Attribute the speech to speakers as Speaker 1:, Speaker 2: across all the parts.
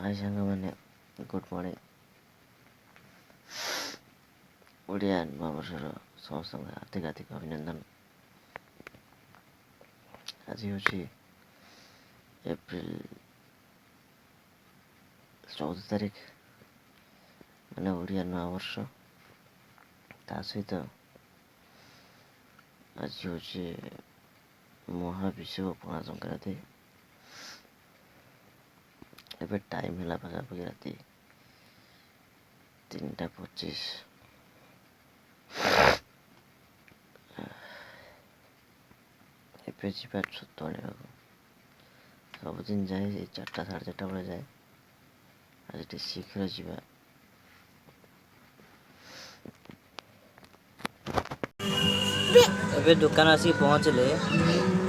Speaker 1: हाय सांग मैंने good morning Odia नूआ वर्षर समस्त हार्दिक हार्दिक अभिनंदन। आज हूँ एप्रिल 14 तारीख मैंने ओडिया नूआ वर्ष ता सहित आज हूँ महाविश्व पणा संक्रांति। एबे टाइम है पाखापाखि राति 3:25 एबे जीवा छतु आने सबुदिन जाए 4टा 4:30 बेले जाए आज टे शीघ्र जीवा। एबे दुकान आसिक पहुँचले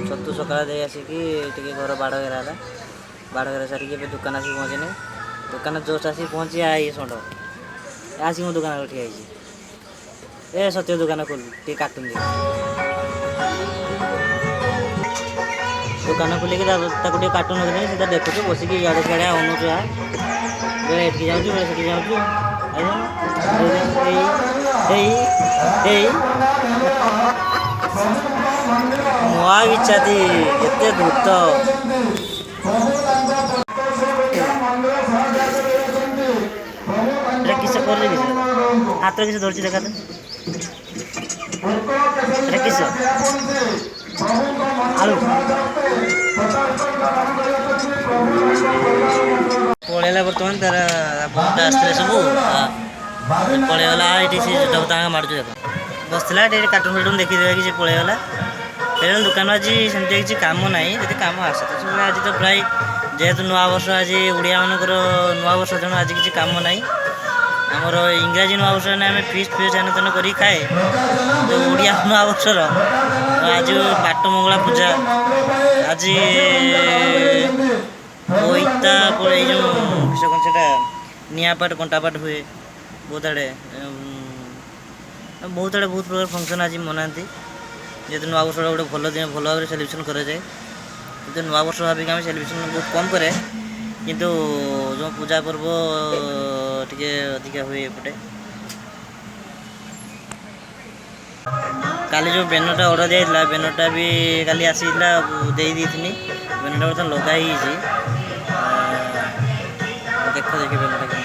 Speaker 1: छतु सकाळ दे आसिकी टिके घर बाड़ घेरा बाड़ घेरा सारिकी एबे दुकान आसिक पहुँचने दुकान जस्ट आसिक पहुँची ये षंड आसिक मो दुकान ठिया ए सत्य दुकान खोल टे कार्टून दे दुकान खोलिकी टे कार्टून रखी सीधा देखु बसिक इे सियाड़े अनु एटकी जाऊँ से जाऊँ मुआ इच्छा थी एते धूत किस कर हाथ किस धरती देखा किस आलू पलैला बर्तमान तार फोनटा आसते सब पलैगला ये मार्च देख बसला कार्टून फार्टून देखी देखी पलैगला फिर दुकान आज सेमती किसी कम ना जी कम आसे तो आज तो प्राय जेहेतु नुआ वर्ष आज ओडिया मानकर नुआ वर्ष तेणु आज किसी कम ना आमर इंग्राजी नुआ वर्ष आम फिस्ट फिस्ट आनतन कर खाए जो ओडिया नुआ वर्षर आज बाट मंगला पूजा आज बोईता जो कौन से निआपाट कंटापाट हुए बहुत आड़े बहुत प्रकार फंक्शन आज मनाती जेहतु नुआ वर्ष गोटे भल दिन भल भाव सेलिब्रेशन कराए तो नुआ वर्ष भाविक आम सेलिब्रेशन बहुत कम करे किंतु जो पूजा पर्व टिके अधिका हुए एपटे काली जो बेनरटा ऑर्डर दिया बेनरटा भी काली आसीला दे बेनरटा बर्तमान लगाई देख देखिए बेनरटा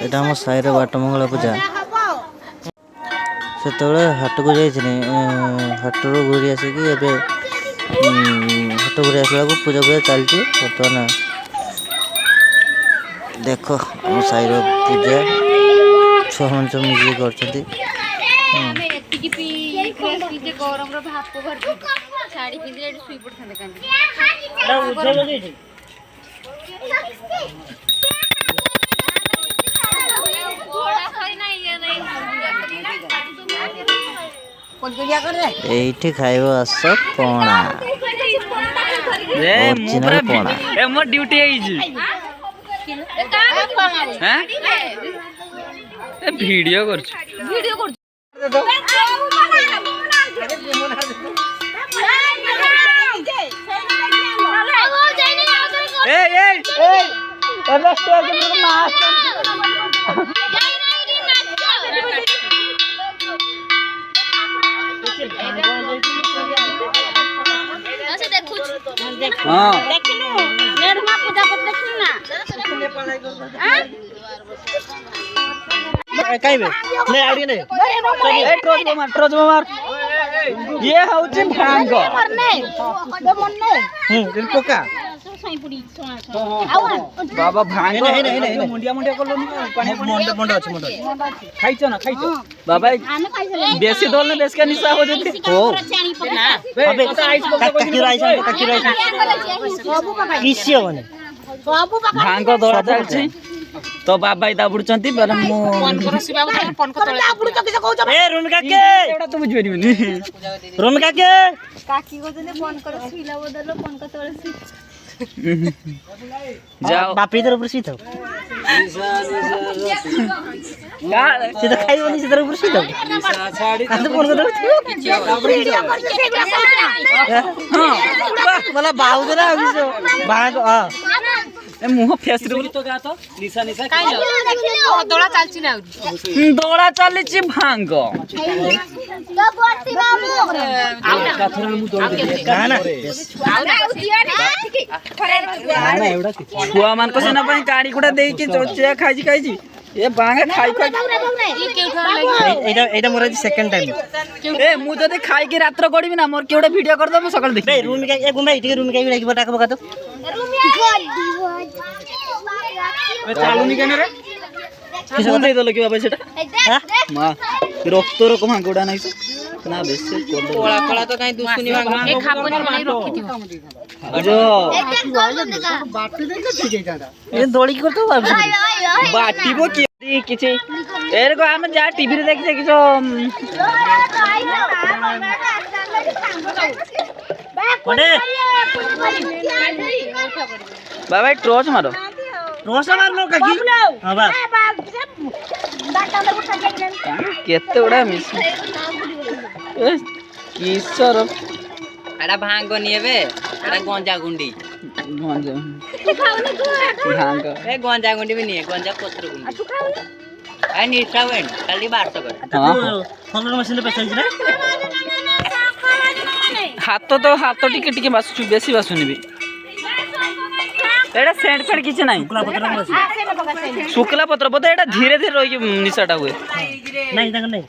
Speaker 1: यहाँ आम साईर बाट मंगला पूजा से हाट को जाइए हाट घूरी आसिक हाट घूरी आसला पूजा पूजा चलती बर्तमान देख आम साईर पूजा छुआ मान सब मिल कर एठी खाइब आस पणा ओरिजिनल पणा
Speaker 2: ए मोर ड्यूटी है जी हैं ए वीडियो कर ए ए ए एबे स्टेज में मास हां देखिनु नेरमा पूजा कर देखिनु ना हां
Speaker 1: काइबे ले आड़ी ने
Speaker 2: ए ट्रोज मार ये हउची भांग
Speaker 1: दिल पोका
Speaker 2: बाबा भांग नहीं मुंडिया मुंडिया कर लो पानी
Speaker 1: मुंड अछि मुंड
Speaker 2: खाइछो ना खाइछो बाबा बेसी दोल ने बेस का निशा हो जती
Speaker 1: ओ अबे काकी राइस किसियो बने
Speaker 2: भांग दौड़ा चलछि तो बाबा इदा बुडचंती पर मु फोन कर सिबा फोन को तोला बुडु तो किसे कहू
Speaker 1: ए रुन काके
Speaker 2: एटा तो बुझ परिबनी
Speaker 1: रुन काके
Speaker 3: काकी को तने फोन कर सिला बदलो फोन को तोले
Speaker 2: जाओ
Speaker 1: बापी इधर ऊपर सीधा ସେ ତ ଖାଇବନି ସେ ତାର ଉପରେ ଶୋଇ ଦବ ଫୋନ କରିଦେବ ବାହୁଦ ନା ଭାଙ୍ଗ
Speaker 2: मुह फेस तो गा तो निशा निशा दौड़ा चलची ना दौड़ा चलची भांग छुआ मान को सेना पई गाड़ी गुडा देई के चोचिया खाई खाई ए बांगा खाई खाई
Speaker 1: एटा मोर सेकंड टाइम
Speaker 2: ए मु जदि खाई के रात्र गडीबी ना मोर केउडा वीडियो कर दो सकाळ देख
Speaker 1: रूम में ए गुंबा इटी रूम में काई लागिबो टाका बका तो
Speaker 2: चालुनी केने रे किस दे दलो कि बाबा सेटा हां मां रक्त रो कमा गोडा नाही ना बेसे कोला कोला तो काई दुसुनी भाग ए खापनी बनाई रखी थी जो बाटी दे के ठीक है
Speaker 1: ए दोड़ी कर तो
Speaker 2: बाटी बो कि किछि एरे को हम जा टीवी रे देख किछो
Speaker 1: कोडे
Speaker 2: बाबा टॉर्च मारो
Speaker 1: रोसा मारनो काकी हां बा
Speaker 2: केते उडा मिस ए किसर
Speaker 4: एडा भांग निएबे एडा गंजा गुंडी
Speaker 2: गंजा भांग
Speaker 4: ए गंजा गुंडी भी नहीं गंजा पत्र गुंडी आ निशा वेन खाली 1200 कर
Speaker 2: हां
Speaker 1: फोन मशीन पे पैसा ना
Speaker 2: हाथ टिके टिके बासु बेसी बासुनी भी एडा सेंट फेंट किछ नाही शुक्ला पत्र बोते एडा धीरे धीरे रही निशाटा हुए
Speaker 1: नहीं नहीं